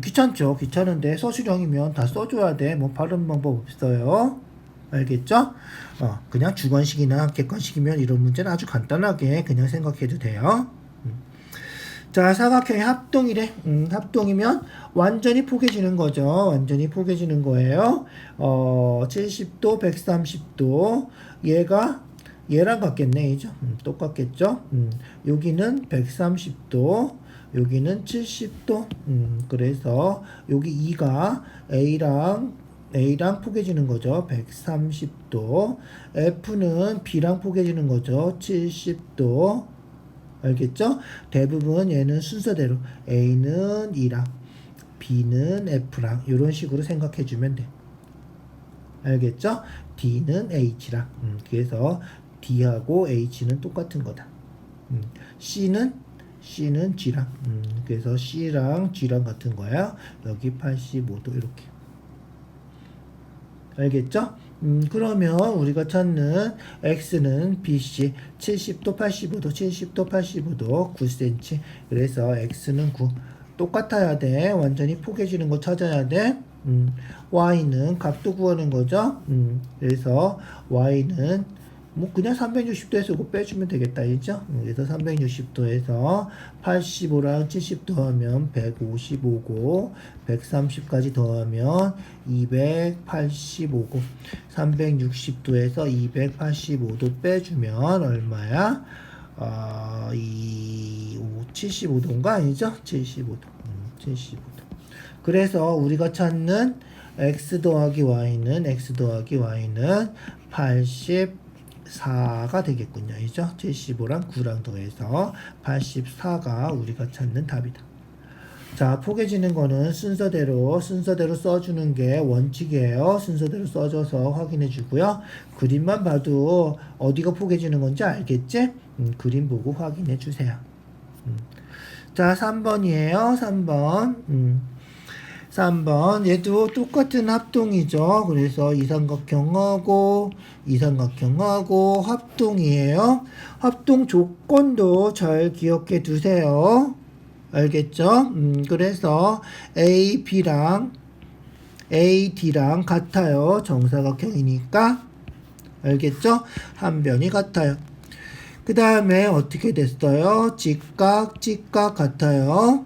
귀찮죠? 귀찮은데 서술형이면 다 써줘야 돼. 뭐 다른 방법 없어요. 알겠죠? 그냥 주관식이나 객관식이면 이런 문제는 아주 간단하게 그냥 생각해도 돼요. 자, 사각형의 합동이래. 합동이면 완전히 포개지는 거죠. 완전히 포개지는 거예요. 70도, 130도. 얘랑 같겠네, 이죠? 똑같겠죠? 여기는 130도, 여기는 70도. 그래서 여기 2가 A랑 포개지는 거죠. 130도. F는 B랑 포개지는 거죠. 70도. 알겠죠? 대부분 얘는 순서대로 A는 E랑 B는 F랑 이런 식으로 생각해 주면 돼. 알겠죠? D는 H랑 그래서 D하고 H는 똑같은 거다. C는 G랑 그래서 C랑 G랑 같은 거야. 여기 85도 이렇게. 알겠죠? 그러면 우리가 찾는 x는 bc 70도 85도 70도 85도 9cm. 그래서 x는 9 똑같아야 돼. 완전히 포개지는 거 찾아야 돼. y는 값도 구하는 거죠. 그래서 y는 뭐 그냥 360도에서 이거 빼주면 되겠다, 이죠? 그래서 360도에서 85랑 70 더하면 155고 130까지 더하면 285고 360도에서 285도 빼주면 얼마야? 75도인가 아니죠? 75도. 75도. 그래서 우리가 찾는 x 더하기 y는 84가 되겠군요. 이죠? 75랑 9랑 더해서 84가 우리가 찾는 답이다. 자, 포개지는 거는 순서대로 써주는 게 원칙이에요. 순서대로 써줘서 확인해 주고요. 그림만 봐도 어디가 포개지는 건지 알겠지? 그림 보고 확인해 주세요. 자, 3번이에요. 3번. 얘도 똑같은 합동이죠. 그래서 이삼각형하고 합동이에요. 합동 조건도 잘 기억해 두세요. 알겠죠? 그래서 A, B랑 A, D랑 같아요. 정사각형이니까. 알겠죠? 한 변이 같아요. 그 다음에 어떻게 됐어요? 직각, 직각 같아요.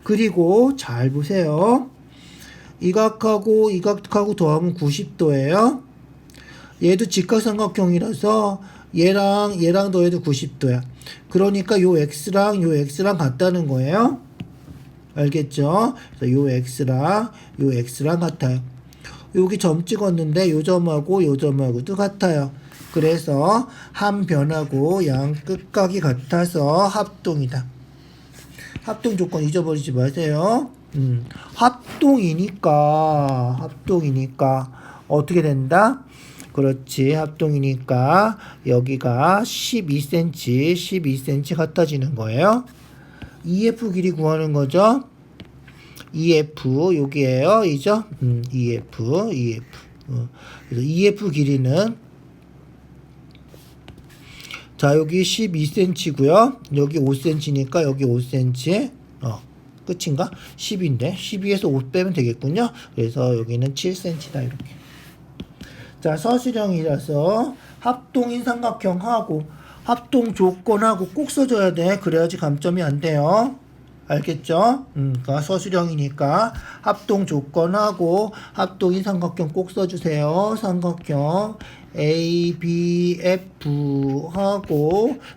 그리고 잘 보세요. 이 각하고 더하면 90도예요. 얘도 직각삼각형이라서 얘랑 더해도 90도야. 그러니까 요 x랑 같다는 거예요. 알겠죠? 그래서 요 x랑 같아요. 여기 점 찍었는데 요 점하고도 같아요. 그래서 한 변하고 양 끝각이 같아서 합동이다. 합동 조건 잊어버리지 마세요. 합동이니까 어떻게 된다? 그렇지. 합동이니까 여기가 12cm 같아지는 거예요. EF 길이 구하는 거죠. EF 여기에요. 이죠? EF. 그래서 EF 길이는 자, 여기 12cm고요. 여기 5cm니까 여기 5cm. 끝인가? 10인데 12에서 5 빼면 되겠군요. 그래서 여기는 7cm다 이렇게. 자, 서술형이라서 합동인 삼각형하고 합동 조건하고 꼭 써줘야 돼. 그래야지 감점이 안 돼요. 알겠죠? 그러니까 서술형이니까 합동 조건하고 합동인 삼각형 꼭 써주세요. 삼각형 ABF하고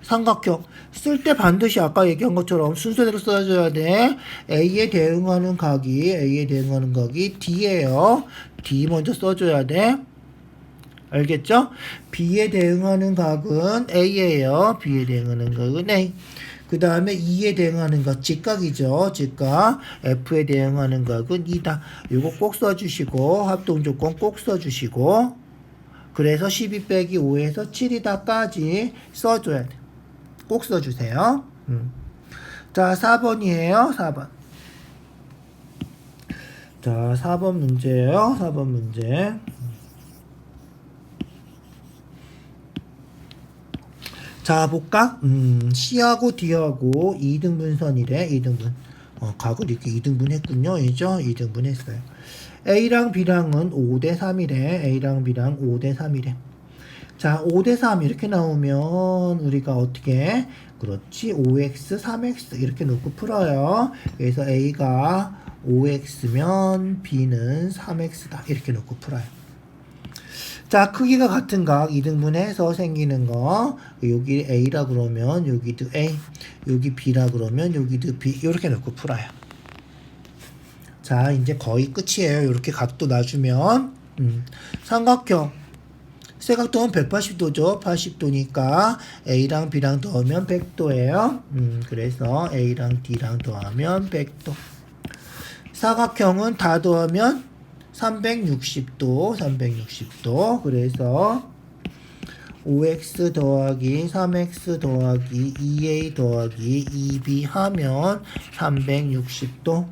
삼각형 쓸 때 반드시 아까 얘기한 것처럼 순서대로 써줘야 돼. A에 대응하는 각이 D예요. D 먼저 써줘야 돼. 알겠죠? B에 대응하는 각은 A예요. B에 대응하는 각은 A. 그 다음에 E에 대응하는 각 직각이죠. 직각. F에 대응하는 각은 2다. 이거 꼭 써주시고 합동조건 꼭 써주시고 그래서 12 빼기 5에서 7이다까지 써줘야 돼. 꼭 써주세요. 자, 4번이에요. 4번. 자, 4번 문제예요. 4번 문제. 자, 볼까? C하고 D하고 2등분선이래. 2등분. 각을 이렇게 2등분 했군요. 이죠? 2등분 했어요. A랑 B랑은 5대 3이래. A랑 B랑 5대 3이래. 자, 5대 3 이렇게 나오면 우리가 어떻게? 그렇지. 5x, 3x 이렇게 놓고 풀어요. 그래서 A가 5x면 B는 3x다. 이렇게 놓고 풀어요. 자, 크기가 같은 각 2등분해서 생기는 거. 여기 A라 그러면 여기도 A, 여기 B라 그러면 여기도 B. 이렇게 놓고 풀어요. 자, 이제 거의 끝이에요. 이렇게 각도 놔주면 삼각형 세각도는 180도죠. 80도니까 A랑 B랑 더하면 100도예요. 그래서 A랑 D랑 더하면 100도. 사각형은 다 더하면 360도. 그래서 5x 더하기 3x 더하기 2a 더하기 2b 하면 360도.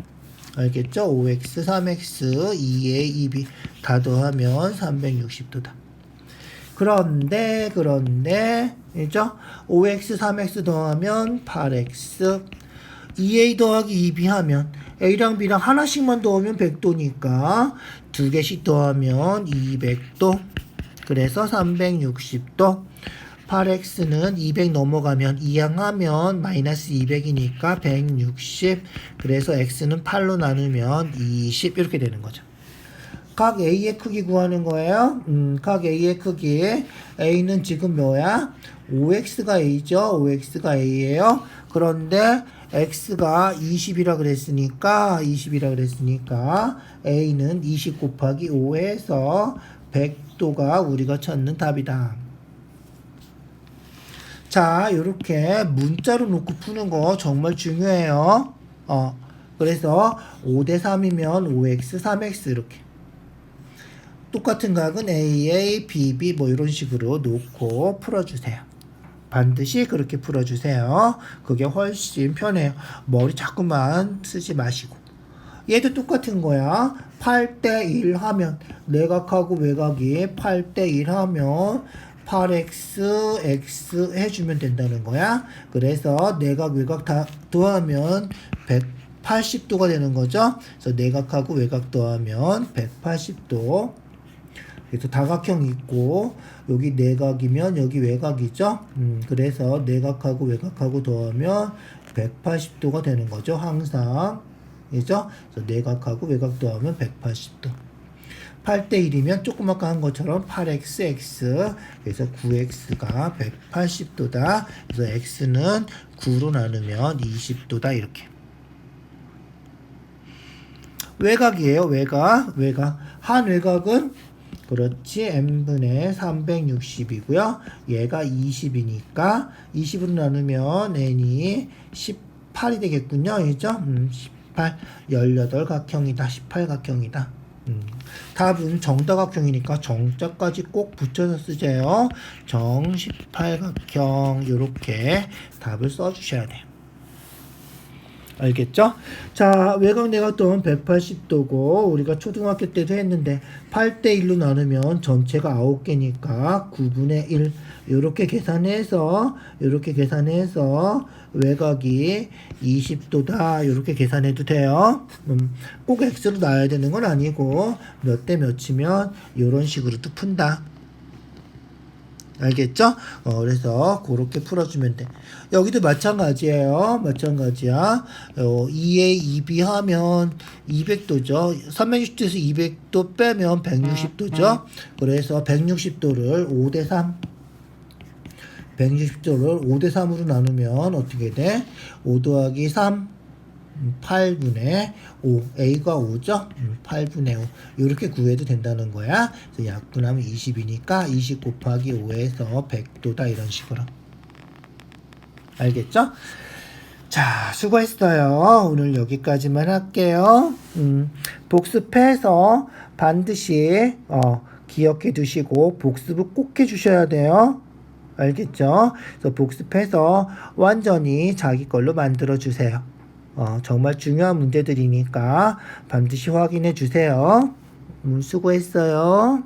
알겠죠? 5x, 3x, 2a, 2b 다 더하면 360도다. 그런데 그죠? 5x, 3x 더하면 8x, 2a 더하기 2b 하면 A랑 B랑 하나씩만 더하면 100도니까 두 개씩 더하면 200도. 그래서 360도. 8x는 200 넘어가면 이항하면 마이너스 200이니까 160. 그래서 x는 8로 나누면 20 이렇게 되는 거죠. 각 A의 크기 구하는 거예요. 각 A의 크기. A는 지금 뭐야? 5x가 A죠. 5x가 A예요. 그런데 x가 20이라 그랬으니까 A는 20 곱하기 5 해서 100도가 우리가 찾는 답이다. 자, 요렇게 문자로 놓고 푸는 거 정말 중요해요. 그래서 5대 3이면 5x, 3x 이렇게. 똑같은 각은 AA, BB 뭐 이런 식으로 놓고 풀어주세요. 반드시 그렇게 풀어주세요. 그게 훨씬 편해요. 머리 자꾸만 쓰지 마시고. 얘도 똑같은 거야. 8대 1 하면 내각하고 외각이 8대 1 하면 8x, x 해주면 된다는 거야. 그래서 내각, 외각 다 더하면 180도가 되는 거죠. 그래서 내각하고 외각 더하면 180도. 그래서 다각형이 있고 여기 내각이면 여기 외곽이죠. 그래서 내각하고 외곽하고 더하면 180도가 되는 거죠. 항상. 그죠? 그래서 내각하고 외곽 더하면 180도. 8대 1이면 조금 아까 한 것처럼 8xx 그래서 9x가 180도다. 그래서 x는 9로 나누면 20도다 이렇게. 외곽이에요. 외곽. 한 외곽은 그렇지 n분의 360이고요. 얘가 20이니까 20으로 나누면 n이 18이 되겠군요. 그죠? 18 18각형이다. 18각형이다. 답은 정다각형이니까 정자까지 꼭 붙여서 쓰세요. 정 18각형 요렇게 답을 써주셔야 돼요. 알겠죠? 자, 외곽 내각 또는 180도고 우리가 초등학교 때도 했는데 8대 1로 나누면 전체가 9개니까 9분의 1 요렇게 계산해서 외곽이 20도다 요렇게 계산해도 돼요. 꼭 x로 나와야 되는 건 아니고 몇 대 몇이면 요런 식으로도 푼다. 알겠죠? 그래서 그렇게 풀어주면 돼. 여기도 마찬가지예요. 마찬가지야. 2A, 2B 하면 200도죠. 360도에서 200도 빼면 160도죠. 그래서 160도를 5대 3. 160도를 5대 3으로 나누면 어떻게 돼? 5 더하기 3. 8분의 5 A가 5죠? 8분의 5 이렇게 구해도 된다는 거야. 그래서 약분하면 20이니까 20 곱하기 5에서 100도다 이런 식으로. 알겠죠? 자, 수고했어요. 오늘 여기까지만 할게요. 복습해서 반드시 기억해 두시고 복습을 꼭 해주셔야 돼요. 알겠죠? 그래서 복습해서 완전히 자기 걸로 만들어 주세요. 정말 중요한 문제들이니까 반드시 확인해 주세요. 수고했어요.